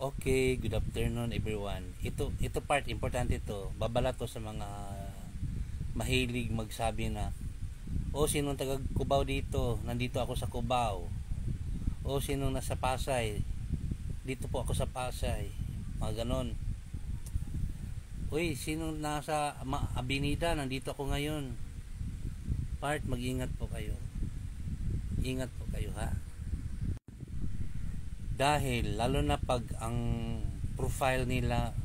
Okay, good afternoon everyone. Ito part importante ito. Babala to sa mga mahilig magsabi na, "O sinong taga Cubao dito? Nandito ako sa Cubao." "O sinong nasa Pasay? Dito po ako sa Pasay." Mga ganon. "Uy, sinong nasa Abinida? Nandito ako ngayon." Part, mag-ingat po kayo. Ingat po kayo ha. Dahil lalo na pag ang profile nila,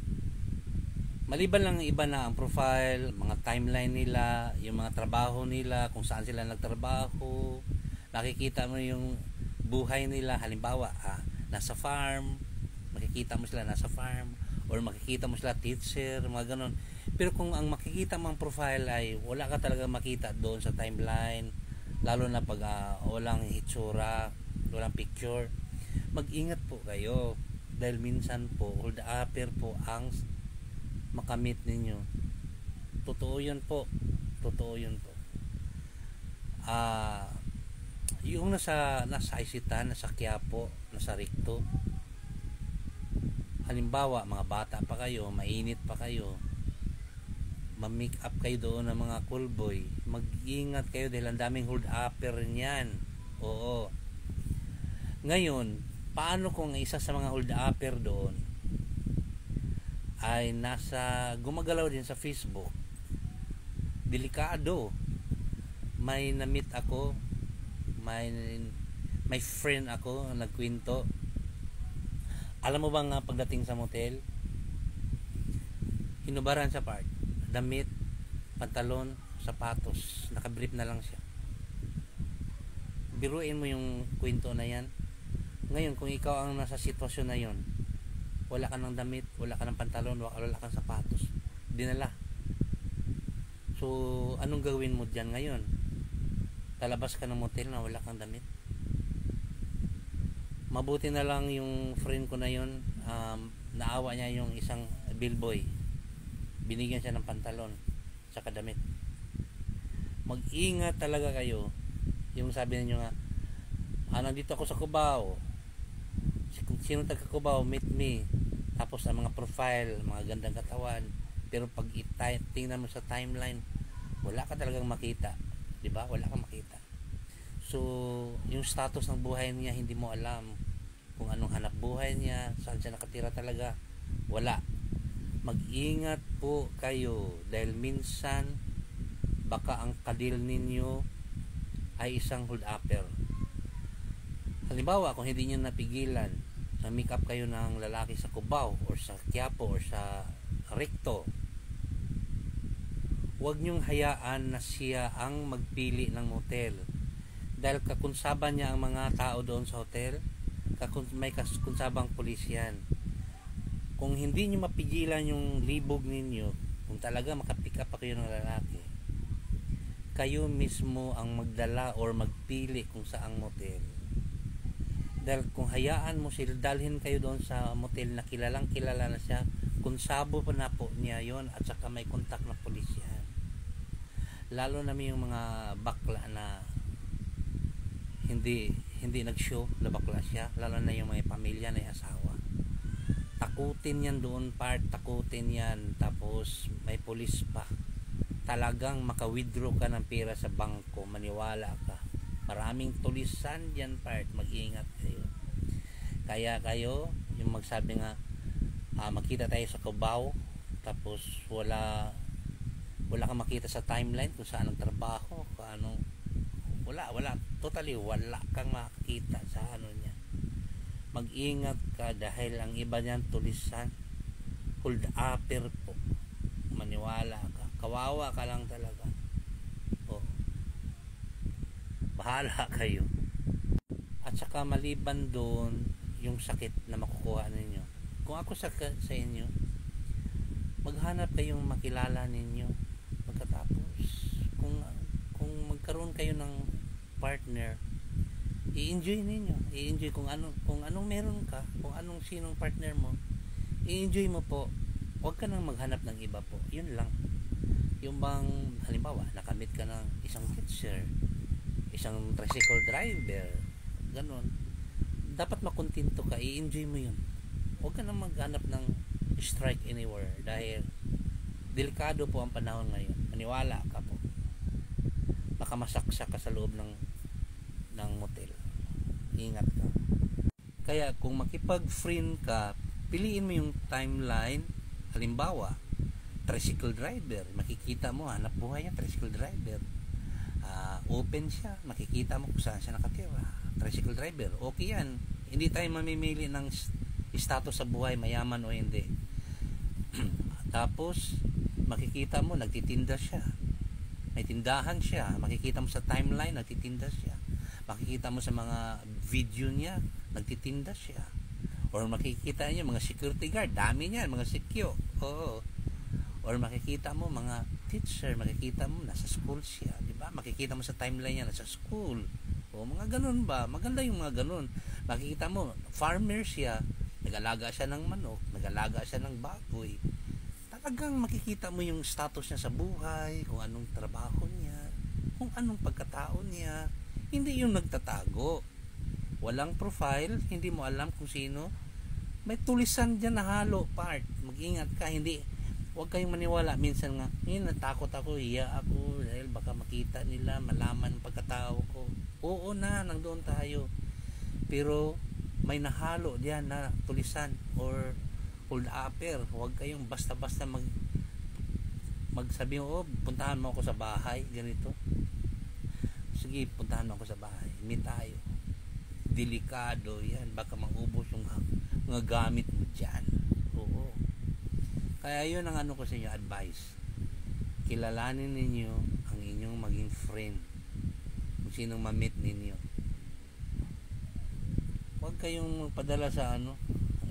maliban lang iba na ang profile, mga timeline nila, yung mga trabaho nila, kung saan sila nagtrabaho, nakikita mo yung buhay nila. Halimbawa, nasa farm, makikita mo sila nasa farm, or makikita mo sila teacher, mga ganon. Pero kung ang makikita mong profile ay wala ka talaga makita doon sa timeline, lalo na pag walang hitsura, walang picture, mag-ingat po kayo. Dahil minsan po, hold upper po ang makamit ninyo. Totoo yun po. Totoo yun po. Yung nasa Isitan, nasa Quiapo, nasa Ricto, halimbawa, mga bata pa kayo, mainit pa kayo, ma-make up kayo doon ng mga cool boy, mag-ingat kayo dahil ang daming hold upper niyan. Oo. Ngayon, paano kung isa sa mga hold upper doon ay gumagalaw din sa Facebook? Delikado. May na-meet ako, may friend ako na nagkwento. Alam mo bang pagdating sa motel, hinubaran sa part, damit, pantalon, sapatos, nakabrief na lang siya. Biruin mo yung kwento na yan. Ngayon, kung ikaw ang nasa sitwasyon na yon, wala ka ng damit, wala ka ng pantalon, wala ka ng sapatos, dinala. So, anong gawin mo dyan ngayon? Talabas ka ng motel na wala kang damit? Mabuti na lang yung friend ko na yon, naawa niya yung isang billboy. Binigyan siya ng pantalon, saka damit. Mag-ingat talaga kayo. Yung sabi niyo nga, nandito ako sa Cubao. Kung sino taga Cubao, meet me. Tapos ang mga profile, mga gandang katawan, pero pag tingnan mo sa timeline, wala ka talagang makita, di ba? Wala kang makita. So yung status ng buhay niya, hindi mo alam kung anong hanap buhay niya, saan siya nakatira talaga, wala. Mag-ingat po kayo dahil minsan baka ang kadil ninyo ay isang hold upper. Halimbawa, kung hindi niyo napigilan, make up kayo ng lalaki sa Cubao or sa Quiapo or sa Ricto, huwag niyong hayaan na siya ang magpili ng motel. Dahil kakunsaban niya ang mga tao doon sa hotel, may kakunsabang pulis yan. Kung hindi niyo mapigilan yung libog ninyo, kung talaga makapick up pa kayo ng lalaki, kayo mismo ang magdala or magpili kung saang motel. Dahil kung hayaan mo sila, dalhin kayo doon sa motel na kilalang kilala na siya, kunsabo pa na po niya yon, at saka may kontak na pulis yan. Lalo na may yung mga bakla na hindi nag-show na bakla siya, lalo na yung mga pamilya na asawa. Takutin yan doon, takutin yan. Tapos may pulis pa. Talagang maka-withdraw ka ng pera sa bangko, maniwala ka. Maraming tulisan dyan, mag-ingat kayo. Kaya kayo, yung magsabi nga, makita tayo sa Cubao, tapos wala kang makita sa timeline kung saan ang trabaho, kung anong, wala, totally wala kang makita sa ano niya. Mag-ingat ka dahil ang iba niyan tulisan, hold upper po. Maniwala ka, kawawa ka lang talaga. Bahala kayo. At saka maliban doon, yung sakit na makukuha ninyo, kung ako sa inyo, maghanap kayong makilala ninyo. Pagkatapos, kung magkaroon kayo ng partner, i-enjoy ninyo. I-enjoy kung anong meron ka, kung sinong partner mo, i-enjoy mo po. Huwag ka nang maghanap ng iba po. Yun lang. Yung bang halimbawa, nakamit ka ng isang teacher, isang tricycle driver, ganon, dapat makontento ka, i-enjoy mo yun. huwag ka na maghanap ng strike anywhere dahil delikado po ang panahon ngayon. Maniwala ka po, baka masaksak ka sa loob ng motel. Ingat ka. Kaya kung makipag-friend ka, piliin mo yung timeline. Halimbawa, tricycle driver, makikita mo hanap buhay niya, tricycle driver. Open siya, makikita mo kung saan siya nakatira. Tricycle driver, okay yan. Hindi tayo mamimili ng status sa buhay, mayaman o hindi. Tapos makikita mo nagtitinda siya, may tindahan siya, makikita mo sa timeline nagtitinda siya, makikita mo sa mga video niya nagtitinda siya, or makikita niyo mga security guard, dami niyan, mga secure, oo. Or makikita mo mga teacher, makikita mo nasa school siya, di ba? Makikita mo sa timeline niya nasa school, o mga ganun ba, maganda yung mga ganun. Makikita mo farmer siya, nag-alaga siya ng manok, nag-alaga siya ng baboy. Talagang makikita mo yung status niya sa buhay, kung anong trabaho niya, kung anong pagkatao niya. Hindi yung nagtatago, walang profile, hindi mo alam kung sino. May tulisan dyan na halo part. Mag-ingat ka, hindi, huwag kayong maniwala. Minsan nga, natakot ako, hiya ako dahil baka makita nila, malaman ang pagkatao ko. Oo na, nangdoon tayo. Pero may nahalo diyan na tulisan or hold upper. Huwag kayong basta-basta magsabi mo, oh, puntahan mo ako sa bahay, ganito. Sige, puntahan mo ako sa bahay. Meet tayo. Delikado yan. Baka mangubos yung mga gamit mo dyan. Oo. Kaya yun ang ano ko sa inyo, advice. Kilalanin ninyo ang inyong maging friend. Kung sinong ma-meet ninyo. Huwag kayong magpadala sa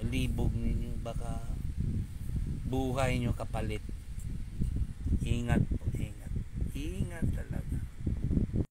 libog ninyo, baka buhay nyo kapalit. Ingat po.